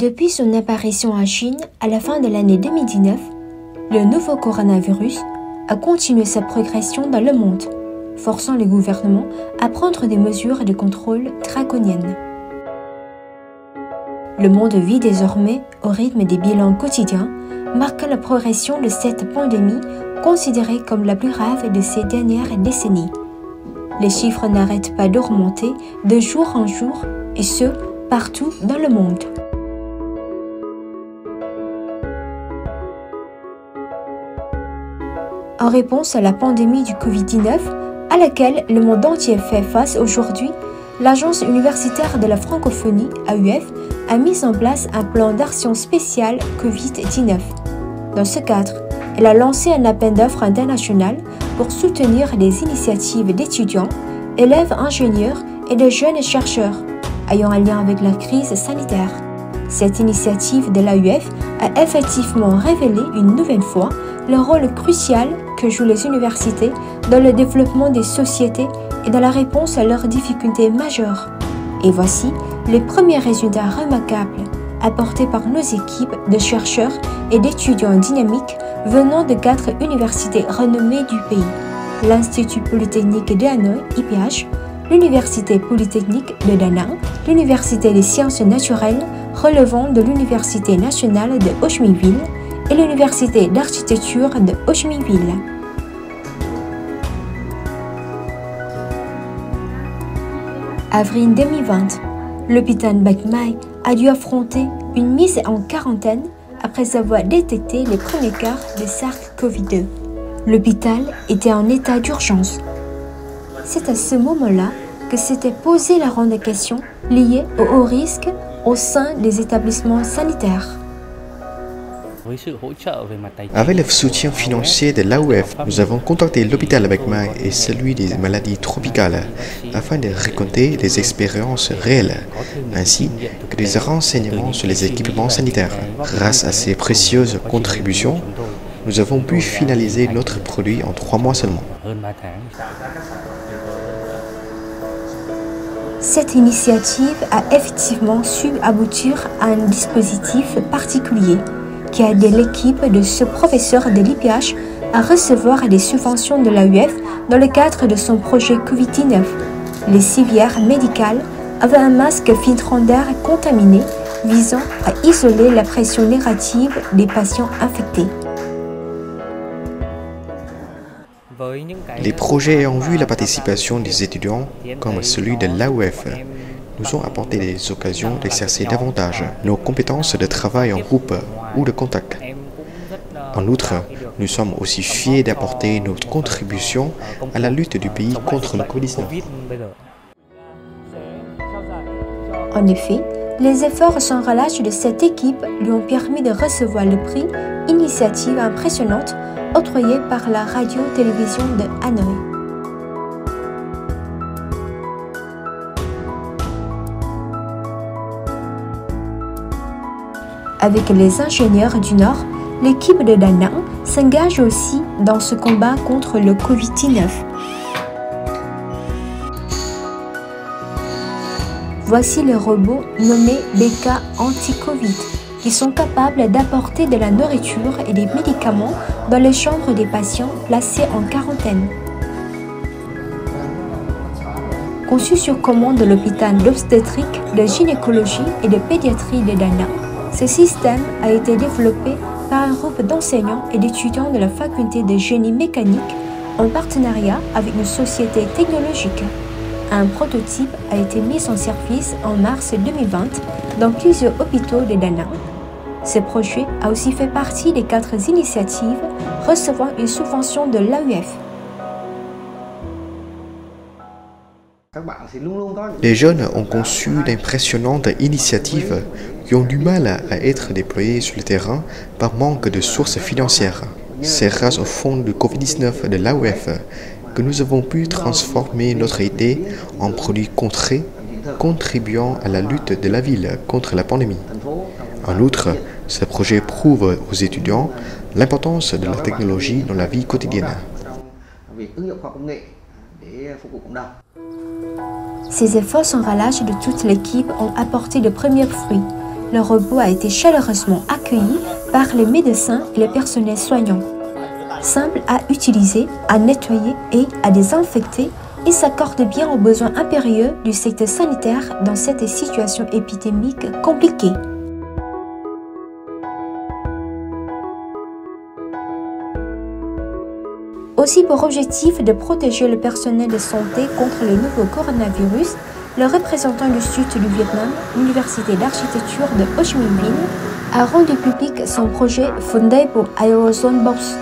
Depuis son apparition en Chine à la fin de l'année 2019, le nouveau coronavirus a continué sa progression dans le monde, forçant les gouvernements à prendre des mesures de contrôle draconiennes. Le monde vit désormais au rythme des bilans quotidiens, marquant la progression de cette pandémie considérée comme la plus grave de ces dernières décennies. Les chiffres n'arrêtent pas d'augmenter de jour en jour, et ce, partout dans le monde. En réponse à la pandémie du Covid-19, à laquelle le monde entier fait face aujourd'hui, l'Agence universitaire de la francophonie, AUF, a mis en place un plan d'action spécial Covid-19. Dans ce cadre, elle a lancé un appel d'offres international pour soutenir les initiatives d'étudiants, élèves ingénieurs et de jeunes chercheurs ayant un lien avec la crise sanitaire. Cette initiative de l'AUF a effectivement révélé une nouvelle fois le rôle crucial que jouent les universités dans le développement des sociétés et dans la réponse à leurs difficultés majeures. Et voici les premiers résultats remarquables apportés par nos équipes de chercheurs et d'étudiants dynamiques venant de 4 universités renommées du pays: l'Institut Polytechnique de Hanoï, IPH, l'Université Polytechnique de Da Nang, l'Université des Sciences Naturelles relevant de l'Université Nationale de Ho Chi Minh Ville et l'Université d'Architecture de Ho Chi Minh Ville. Avril 2020, l'hôpital Bach Mai a dû affronter une mise en quarantaine après avoir détecté les premiers cas de SARS-CoV-2. L'hôpital était en état d'urgence. C'est à ce moment-là que s'était posée la grande question liée au haut risque au sein des établissements sanitaires. Avec le soutien financier de l'AUF, nous avons contacté l'hôpital Bach Mai et celui des maladies tropicales afin de raconter des expériences réelles, ainsi que des renseignements sur les équipements sanitaires. Grâce à ces précieuses contributions, nous avons pu finaliser notre produit en 3 mois seulement. Cette initiative a effectivement su aboutir à un dispositif particulier qui a aidé l'équipe de ce professeur de l'IPH à recevoir des subventions de l'AUF dans le cadre de son projet Covid-19. Les civières médicales avaient un masque filtrant d'air contaminé visant à isoler la pression négative des patients infectés. Les projets ayant vu la participation des étudiants, comme celui de l'AUF, nous ont apporté des occasions d'exercer davantage nos compétences de travail en groupe ou de contact. En outre, nous sommes aussi fiers d'apporter notre contribution à la lutte du pays contre le Covid-19. En effet, les efforts sans relâche de cette équipe lui ont permis de recevoir le prix Initiative impressionnante octroyé par la radio-télévision de Hanoï. Avec les ingénieurs du Nord, l'équipe de Da Nang s'engage aussi dans ce combat contre le Covid-19. Voici les robots nommés BK Anti-Covid, qui sont capables d'apporter de la nourriture et des médicaments dans les chambres des patients placés en quarantaine. Conçu sur commande de l'hôpital d'obstétrique, de gynécologie et de pédiatrie de Da Nang, ce système a été développé par un groupe d'enseignants et d'étudiants de la faculté de génie mécanique en partenariat avec une société technologique. Un prototype a été mis en service en mars 2020 dans plusieurs hôpitaux de Da Nang. Ce projet a aussi fait partie des 4 initiatives recevant une subvention de l'AUF. Les jeunes ont conçu d'impressionnantes initiatives qui ont du mal à être déployées sur le terrain par manque de sources financières. C'est grâce au fonds du Covid-19 de l'AUF que nous avons pu transformer notre idée en produit concret, contribuant à la lutte de la ville contre la pandémie. En outre, ce projet prouve aux étudiants l'importance de la technologie dans la vie quotidienne. Ces efforts sans relâche de toute l'équipe ont apporté de premiers fruits. Le robot a été chaleureusement accueilli par les médecins et le personnel soignant. Simple à utiliser, à nettoyer et à désinfecter, il s'accorde bien aux besoins impérieux du secteur sanitaire dans cette situation épidémique compliquée. Aussi pour objectif de protéger le personnel de santé contre le nouveau coronavirus, le représentant du sud du Vietnam, l'Université d'architecture de Ho Chi Minh Ville, a rendu public son projet fondé pour Aerosol Box.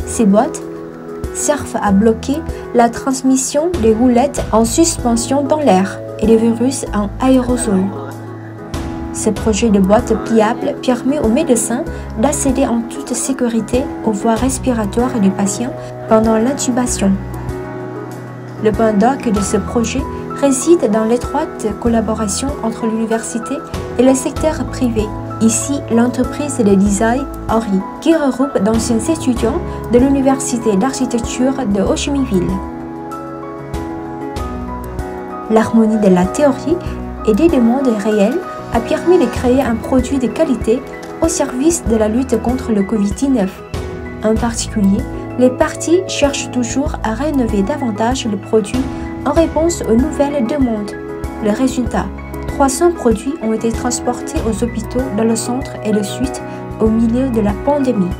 Ces boîtes servent à bloquer la transmission des roulettes en suspension dans l'air et des virus en aérosol. Ce projet de boîte pliable permet aux médecins d'accéder en toute sécurité aux voies respiratoires du patient pendant l'intubation. Le point d'orgue de ce projet réside dans l'étroite collaboration entre l'université et le secteur privé. Ici, l'entreprise de design Ori, qui regroupe d'anciens étudiants de l'Université d'architecture de Ho Chi Minh Ville. L'harmonie de la théorie et des demandes réelles a permis de créer un produit de qualité au service de la lutte contre le Covid-19. En particulier, les parties cherchent toujours à rénover davantage le produit en réponse aux nouvelles demandes. Le résultat, 300 produits ont été transportés aux hôpitaux dans le centre et le sud au milieu de la pandémie.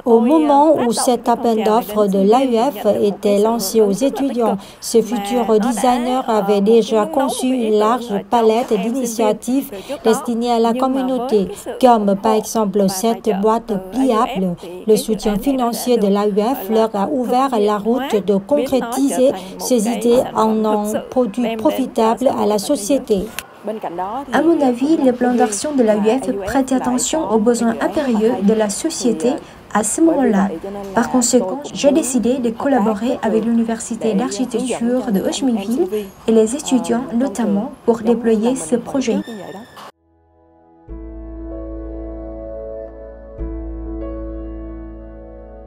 Au moment où cet appel d'offres de l'AUF était lancé aux étudiants, ce futur designer avait déjà conçu une large palette d'initiatives destinées à la communauté, comme par exemple cette boîte pliable. Le soutien financier de l'AUF leur a ouvert la route de concrétiser ces idées en un produit profitable à la société. À mon avis, le plan d'action de l'AUF prête attention aux besoins impérieux de la société à ce moment-là. Par conséquent, j'ai décidé de collaborer avec l'Université d'architecture de Ho Chi Minh Ville et les étudiants notamment pour déployer ce projet.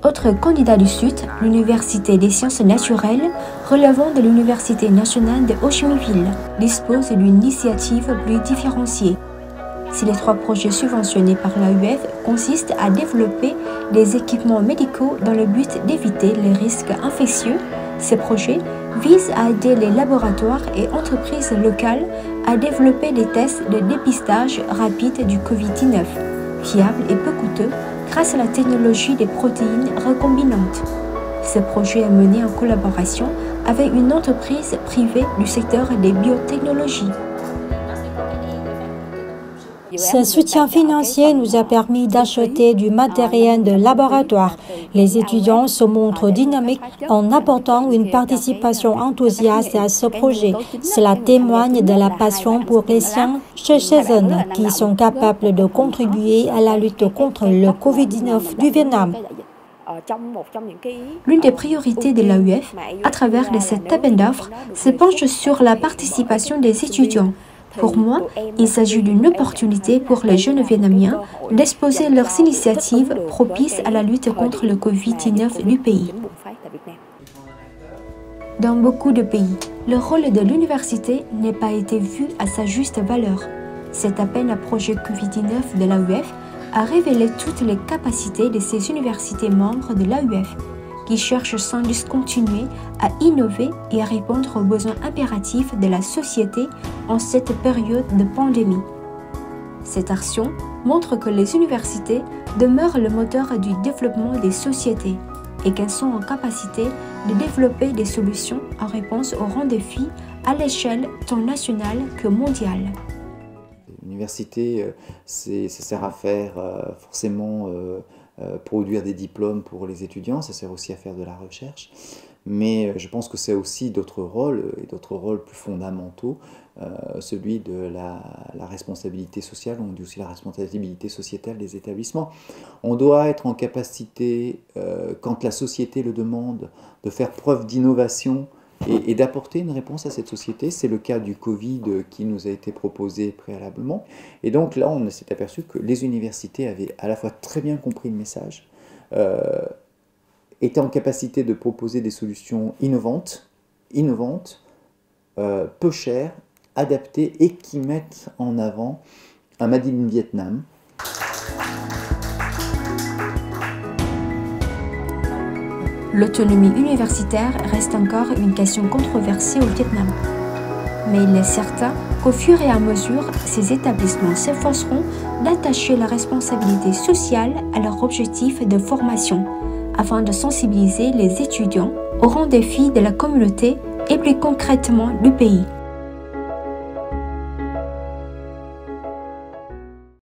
Autre candidat du Sud, l'Université des sciences naturelles, relevant de l'Université nationale de Ho Chi Minh Ville, dispose d'une initiative plus différenciée. Si les 3 projets subventionnés par l'AUF consistent à développer des équipements médicaux dans le but d'éviter les risques infectieux, ces projets visent à aider les laboratoires et entreprises locales à développer des tests de dépistage rapide du Covid-19, fiables et peu coûteux grâce à la technologie des protéines recombinantes. Ce projet est mené en collaboration avec une entreprise privée du secteur des biotechnologies. Ce soutien financier nous a permis d'acheter du matériel de laboratoire. Les étudiants se montrent dynamiques en apportant une participation enthousiaste à ce projet. Cela témoigne de la passion pour les sciences chez ces jeunes qui sont capables de contribuer à la lutte contre le Covid-19 du Vietnam. L'une des priorités de l'AUF, à travers cet appel d'offres, se penche sur la participation des étudiants. Pour moi, il s'agit d'une opportunité pour les jeunes Vietnamiens d'exposer leurs initiatives propices à la lutte contre le Covid-19 du pays. Dans beaucoup de pays, le rôle de l'université n'a pas été vu à sa juste valeur. Cet appel à projet Covid-19 de l'AUF a révélé toutes les capacités de ces universités membres de l'AUF, qui cherchent sans discontinuer à innover et à répondre aux besoins impératifs de la société en cette période de pandémie. Cette action montre que les universités demeurent le moteur du développement des sociétés et qu'elles sont en capacité de développer des solutions en réponse aux grands défis à l'échelle tant nationale que mondiale. L'université, ça sert à faire forcément produire des diplômes pour les étudiants, ça sert aussi à faire de la recherche, mais je pense que c'est aussi d'autres rôles, et d'autres rôles plus fondamentaux, celui de la responsabilité sociale, on dit aussi la responsabilité sociétale des établissements. On doit être en capacité, quand la société le demande, de faire preuve d'innovation et d'apporter une réponse à cette société. C'est le cas du Covid qui nous a été proposé préalablement. Et donc là, on s'est aperçu que les universités avaient à la fois très bien compris le message, étaient en capacité de proposer des solutions innovantes, peu chers, adaptés et qui mettent en avant un Made in Vietnam. L'autonomie universitaire reste encore une question controversée au Vietnam. Mais il est certain qu'au fur et à mesure, ces établissements s'efforceront d'attacher la responsabilité sociale à leur objectif de formation, afin de sensibiliser les étudiants aux grands défis de la communauté et plus concrètement du pays.